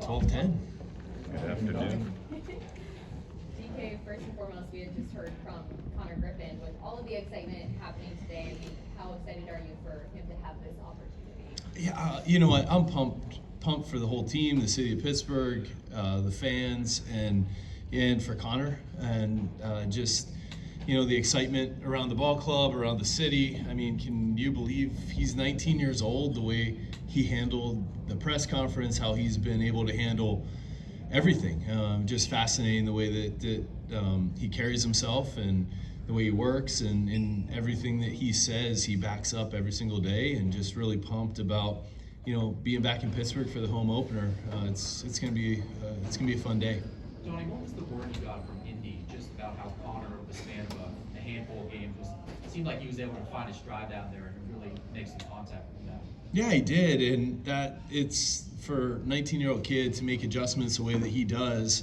12:10. Good afternoon. DK, first and foremost, we had just heard from Konnor Griffin. With all of the excitement happening today, I mean, how excited are you for him to have this opportunity? Yeah, you know what? I'm pumped for the whole team, the city of Pittsburgh, the fans, and for Konnor, and just the excitement around the ball club, around the city. I mean, can you believe he's 19 years old? The way he handled the press conference, how he's been able to handle everything. Just fascinating the way that he carries himself and the way he works, and in everything that he says, he backs up every single day. And just really pumped about being back in Pittsburgh for the home opener. It's gonna be a fun day. Johnny, what was the word you got from Indy just about how Konnor, over the span of a handful of games, it seemed like he was able to find his stride down there and really make some contact with that? Yeah, he did, and that it's for a 19-year-old kid to make adjustments the way that he does.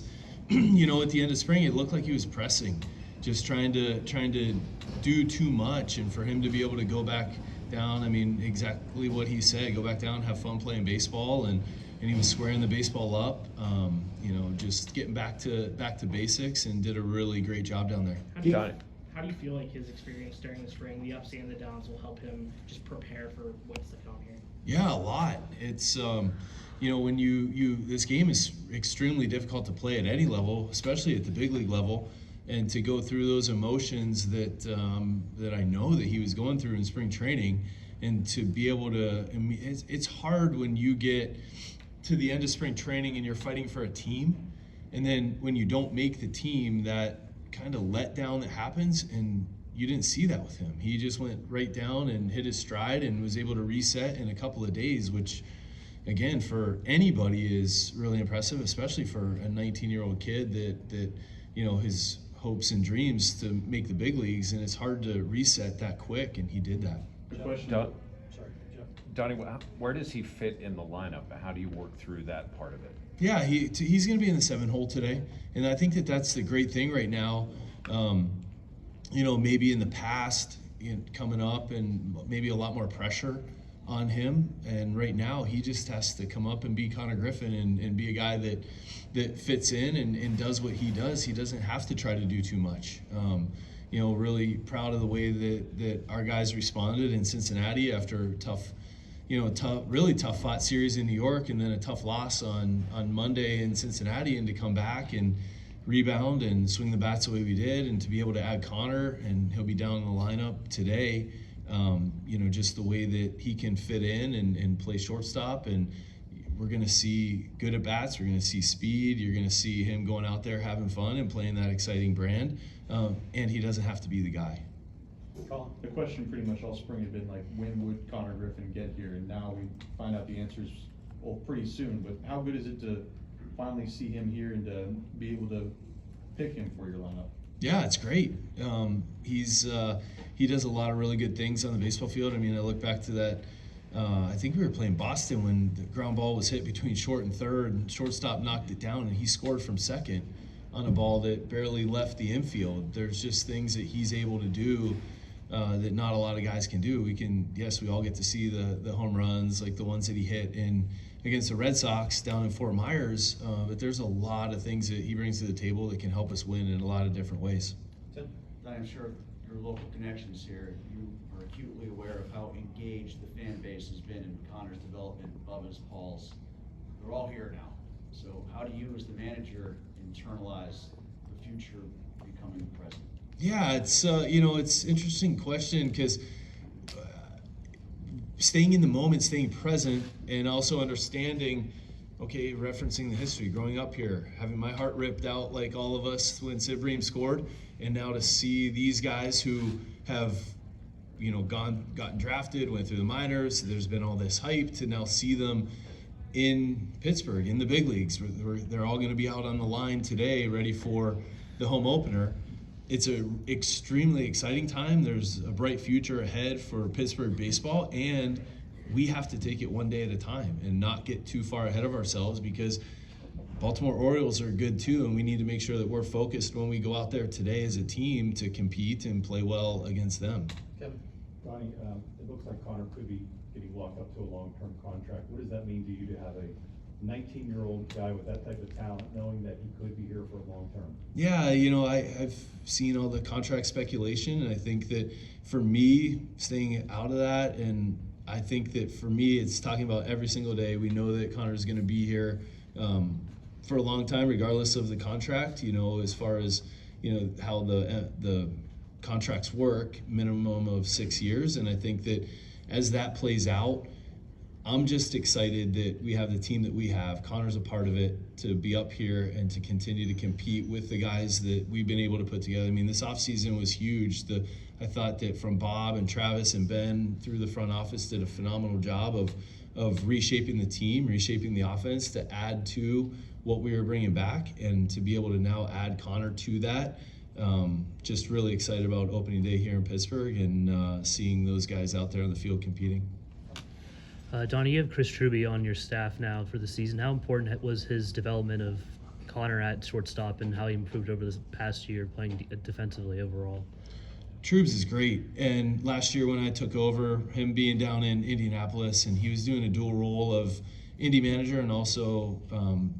At the end of spring, it looked like he was pressing, just trying to do too much, and for him to be able to go back down, I mean, exactly what he said, go back down, have fun playing baseball, and he was squaring the baseball up, just getting back to basics, and did a really great job down there. How do you feel like his experience during the spring, the ups and the downs, will help him just prepare for what's to come here? Yeah, a lot. It's when this game is extremely difficult to play at any level, especially at the big league level, and to go through those emotions that I know that he was going through in spring training, and to be able to, it's hard when you get to the end of spring training and you're fighting for a team, and then when you don't make the team, that kind of letdown that happens, and you didn't see that with him. He just went right down and hit his stride and was able to reset in a couple of days, which again, for anybody is really impressive, especially for a 19-year-old kid that his hopes and dreams to make the big leagues, and it's hard to reset that quick, and he did that. Good question. Sorry, Jeff. Donnie, where does he fit in the lineup? How do you work through that part of it? Yeah, he's going to be in the 7-hole today, and I think that's the great thing right now. Maybe in the past, coming up, and maybe a lot more pressure on him, and right now he just has to come up and be Konnor Griffin and be a guy that fits in and does what he does. He doesn't have to try to do too much. Really proud of the way that our guys responded in Cincinnati after really tough fought series in New York, and then a tough loss on Monday in Cincinnati, and to come back and rebound and swing the bats the way we did, and to be able to add Konnor, and he'll be down in the lineup today. Just the way that he can fit in and play shortstop, and we're going to see good at-bats, we're going to see speed, you're going to see him going out there having fun and playing that exciting brand, and he doesn't have to be the guy. The question pretty much all spring had been like, when would Konnor Griffin get here? And now we find out the answers, pretty soon. But how good is it to finally see him here and to be able to pick him for your lineup? Yeah, it's great. He does a lot of really good things on the baseball field. I mean, I look back to that. I think we were playing Boston when the ground ball was hit between short and third, and shortstop knocked it down, and he scored from second on a ball that barely left the infield. There's just things that he's able to do that not a lot of guys can do. We all get to see the home runs, like the ones that he hit against the Red Sox down in Fort Myers, but there's a lot of things that he brings to the table that can help us win in a lot of different ways. I'm sure your local connections here, you are acutely aware of how engaged the fan base has been in Konnor's development, Bubba's, Paul's. They're all here now. So how do you, as the manager, internalize the future becoming the present? Yeah, it's it's an interesting question, because staying in the moment, staying present, and also understanding, referencing the history, growing up here, having my heart ripped out like all of us when Sid Bream scored, and now to see these guys who have gotten drafted, went through the minors, there's been all this hype, to now see them in Pittsburgh, in the big leagues. They're all going to be out on the line today, ready for the home opener. It's an extremely exciting time. There's a bright future ahead for Pittsburgh baseball, and we have to take it one day at a time and not get too far ahead of ourselves, because Baltimore Orioles are good too, and we need to make sure that we're focused when we go out there today as a team to compete and play well against them. Kevin. Donnie, it looks like Konnor could be getting locked up to a long-term contract. What does that mean to you to have a 19-year-old guy with that type of talent, knowing that he could be here for a long term? Yeah, I've seen all the contract speculation, and I think that for me, staying out of that, and I think that for me, it's talking about every single day. We know that Konnor's going to be here for a long time, regardless of the contract. As far as how the contracts work, minimum of 6 years, and I think that as that plays out, I'm just excited that we have the team that we have. Konnor's a part of it, to be up here and to continue to compete with the guys that we've been able to put together. I mean, this offseason was huge. I thought that from Bob and Travis and Ben through the front office did a phenomenal job of reshaping the team, reshaping the offense to add to what we were bringing back, and to be able to now add Konnor to that. Just really excited about opening day here in Pittsburgh and seeing those guys out there on the field competing. Donnie, you have Chris Truby on your staff now for the season. How important was his development of Konnor at shortstop, and how he improved over this past year playing defensively overall? Trubes is great, and last year when I took over, him being down in Indianapolis, and he was doing a dual role of Indy manager and also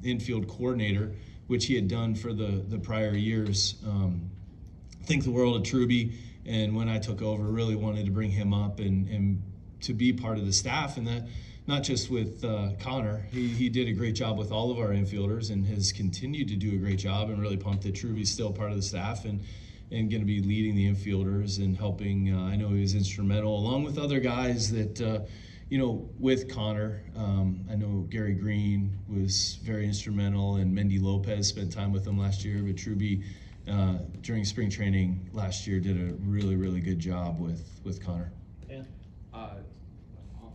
infield coordinator, which he had done for the prior years. Think the world of Truby, and when I took over, really wanted to bring him up and to be part of the staff, and that not just with Konnor. He did a great job with all of our infielders and has continued to do a great job, and really pumped that Truby's still part of the staff and going to be leading the infielders and helping. I know he was instrumental along with other guys that, with Konnor. I know Gary Green was very instrumental, and Mendy Lopez spent time with him last year, but Truby during spring training last year did a really, really good job with Konnor. Yeah.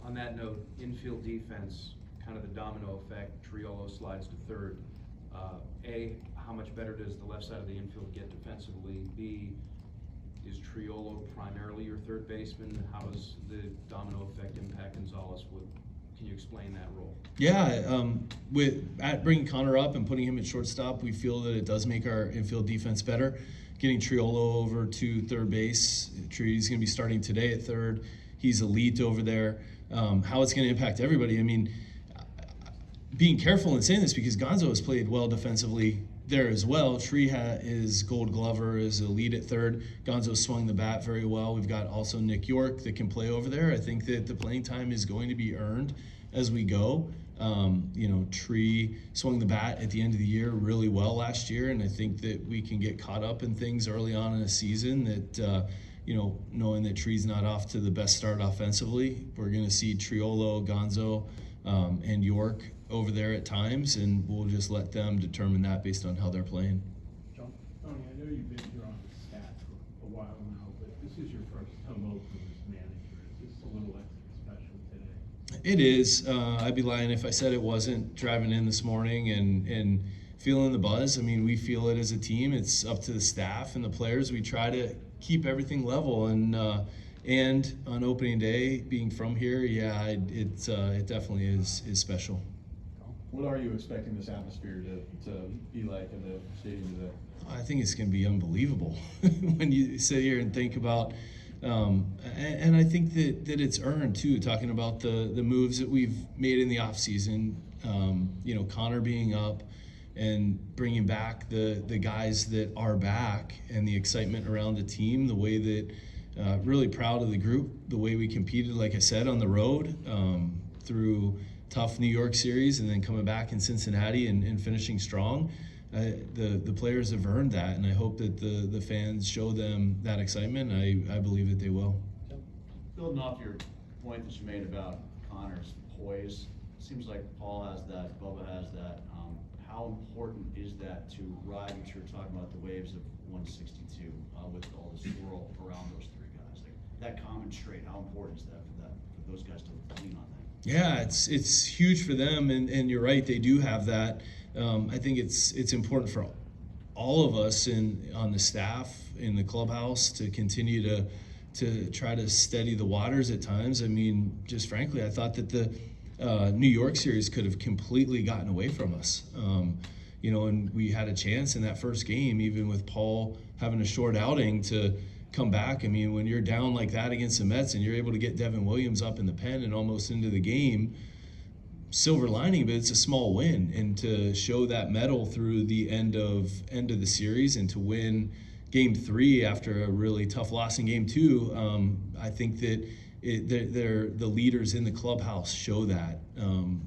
On that note, infield defense, kind of the domino effect, Triolo slides to third. A, how much better does the left side of the infield get defensively? B, is Triolo primarily your third baseman? How does the domino effect impact Gonzalez? Can you explain that role? Yeah, at bringing Konnor up and putting him at shortstop, we feel that it does make our infield defense better. Getting Triolo over to third base, he's going to be starting today at third. He's elite over there. How it's going to impact everybody, I mean, being careful in saying this because Gonzo has played well defensively there as well. Tree is Gold Glover, is a lead at third. Gonzo swung the bat very well. We've got also Nick York that can play over there. I think that the playing time is going to be earned as we go. Tree swung the bat at the end of the year really well last year, and I think that we can get caught up in things early on in a season that, knowing that Tree's not off to the best start offensively. We're going to see Triolo, Gonzo, and York over there at times, and we'll just let them determine that based on how they're playing. John, Tony, I know you've been here on the staff for a while now, but this is your first time open as manager. Is this a little extra special today? It is. I'd be lying if I said it wasn't. Driving in this morning and feeling the buzz. I mean, we feel it as a team. It's up to the staff and the players. We try to keep everything level, and on opening day, being from here, it definitely is special. What are you expecting this atmosphere to be like in the stadium today? I think it's going to be unbelievable when you sit here and think about, and I think that it's earned too, talking about the moves that we've made in the offseason, Konnor being up and bringing back the guys that are back, and the excitement around the team, the way that, really proud of the group, the way we competed, like I said, on the road through tough New York series, and then coming back in Cincinnati and finishing strong. The players have earned that, and I hope that the fans show them that excitement. I believe that they will. Building off your point that you made about Konnor's poise, it seems like Paul has that, Bubba has that. How important is that to ride, what you're talking about, the waves of 162 with all the swirl around those three guys? Like, that common trait, how important is that for those guys to lean on that? Yeah, it's huge for them, and you're right, they do have that. I think it's important for all of us on the staff, in the clubhouse, to continue to try to steady the waters at times. I mean, just frankly, I thought that the New York series could have completely gotten away from us. And we had a chance in that first game, even with Paul having a short outing, to come back. I mean, when you're down like that against the Mets and you're able to get Devin Williams up in the pen and almost into the game, silver lining, but it's a small win, and to show that medal through the end of the series and to win Game 3 after a really tough loss in Game 2, I think that they're the leaders in the clubhouse show that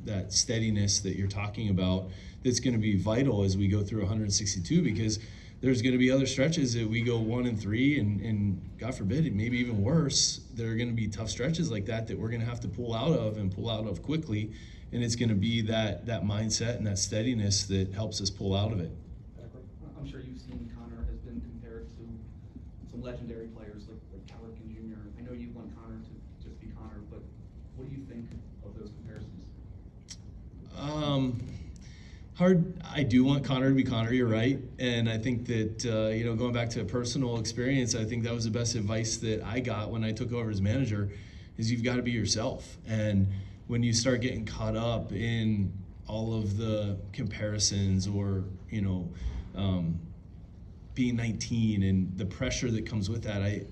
that steadiness that you're talking about. That's going to be vital as we go through 162, because there's going to be other stretches that we go 1-3, and God forbid, maybe even worse. There are going to be tough stretches like that we're going to have to pull out of quickly, and it's going to be that mindset and that steadiness that helps us pull out of it. I'm sure you've seen Konnor has been compared to some legendary players like Cal Ripken Jr. I know you want Konnor to just be Konnor, but what do you think of those comparisons? Hard. I do want Konnor to be Konnor, you're right. And I think that, going back to a personal experience, I think that was the best advice that I got when I took over as manager, is you've got to be yourself. And when you start getting caught up in all of the comparisons or, being 19 and the pressure that comes with that,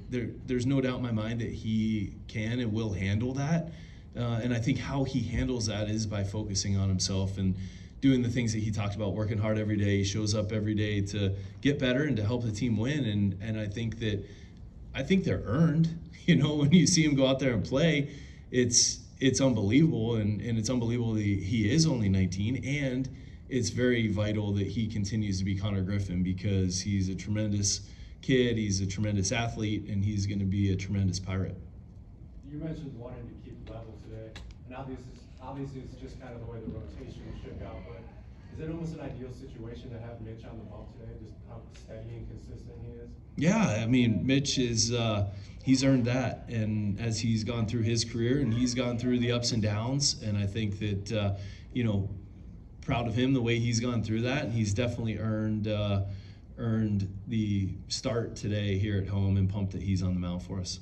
there's no doubt in my mind that he can and will handle that. And I think how he handles that is by focusing on himself and doing the things that he talked about, working hard every day. He shows up every day to get better and to help the team win. And I think they're earned. When you see him go out there and play, it's unbelievable, and it's unbelievable that he is only 19, and it's very vital that he continues to be Konnor Griffin, because he's a tremendous kid, he's a tremendous athlete, and he's going to be a tremendous Pirate. You mentioned wanting to keep level today, and obviously it's just kind of the way the rotation shook out, but is it almost an ideal situation to have Mitch on the bump today, just how steady and consistent he is? Yeah, I mean, Mitch is, he's earned that, and as he's gone through his career, and he's gone through the ups and downs, and I think that, proud of him the way he's gone through that, and he's definitely earned the start today here at home, and pumped that he's on the mound for us.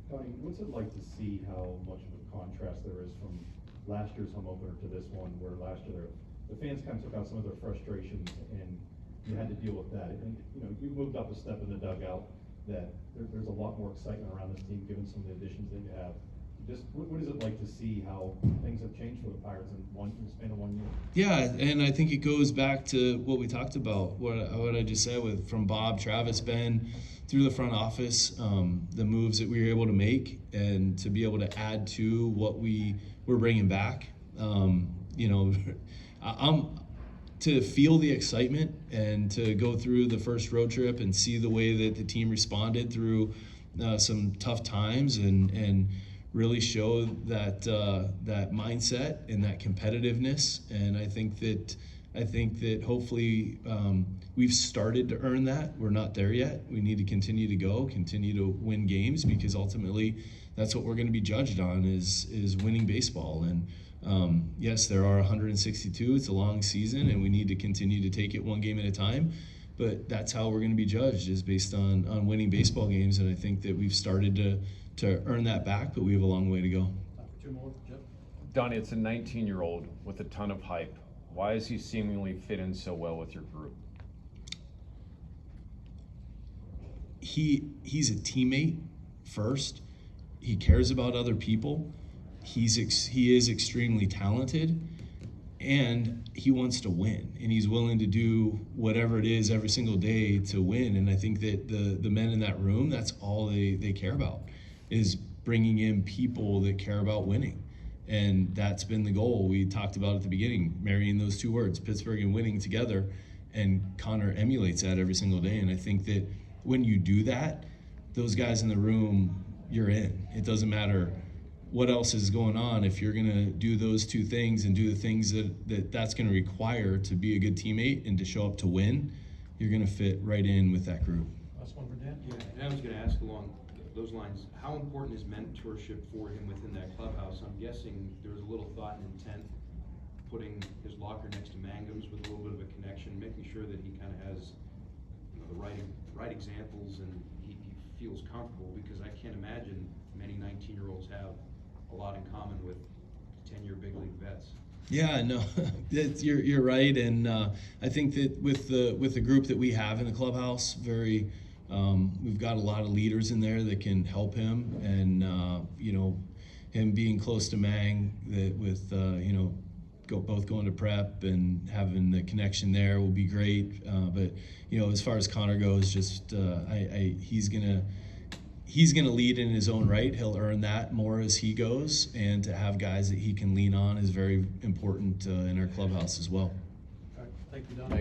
Donnie, what's it like to see how much of a contrast there is from last year's home opener to this one, where last year the fans kind of took out some of their frustrations and you had to deal with that? And you moved up a step in the dugout, that there's a lot more excitement around this team given some of the additions that you have. Just what is it like to see how things have changed for the Pirates in the span of 1 year? Yeah, and I think it goes back to what we talked about, what I just said from Bob, Travis, Ben, through the front office, the moves that we were able to make, and to be able to add to what we were bringing back. To feel the excitement and to go through the first road trip and see the way that the team responded through some tough times, and really show that mindset and that competitiveness. And I think that hopefully we've started to earn that. We're not there yet. We need to continue to win games, because ultimately that's what we're going to be judged on, is winning baseball. And yes, there are 162. It's a long season, and we need to continue to take it one game at a time. But that's how we're going to be judged, is based on winning baseball games. And I think that we've started to earn that back, but we have a long way to go. Two more, Jeff? Donnie, it's a 19-year-old with a ton of hype. Why does he seemingly fit in so well with your group? He's a teammate first. He cares about other people. He is extremely talented, and he wants to win, and he's willing to do whatever it is every single day to win. And I think that the men in that room, that's all they care about, is bringing in people that care about winning. And that's been the goal. We talked about at the beginning, marrying those two words, Pittsburgh and winning, together. And Konnor emulates that every single day. And I think that when you do that, those guys in the room, you're in. It doesn't matter what else is going on. If you're going to do those two things and do the things that's going to require to be a good teammate and to show up to win, you're going to fit right in with that group. Last one for Dan? Yeah, and I was going to ask along those lines, how important is mentorship for him within that clubhouse? I'm guessing there was a little thought and intent putting his locker next to Mangum's with a little bit of a connection, making sure that he kind of has the right examples, and he feels comfortable, because I can't imagine many 19-year-olds have a lot in common with 10-year big league vets. Yeah, no, you're right, and I think that with the group that we have in the clubhouse, we've got a lot of leaders in there that can help him, and him being close to Mang, that with both going to prep and having the connection there will be great. But as far as Konnor goes, just he's gonna lead in his own right. He'll earn that more as he goes, and to have guys that he can lean on is very important in our clubhouse as well. Thank you, Don.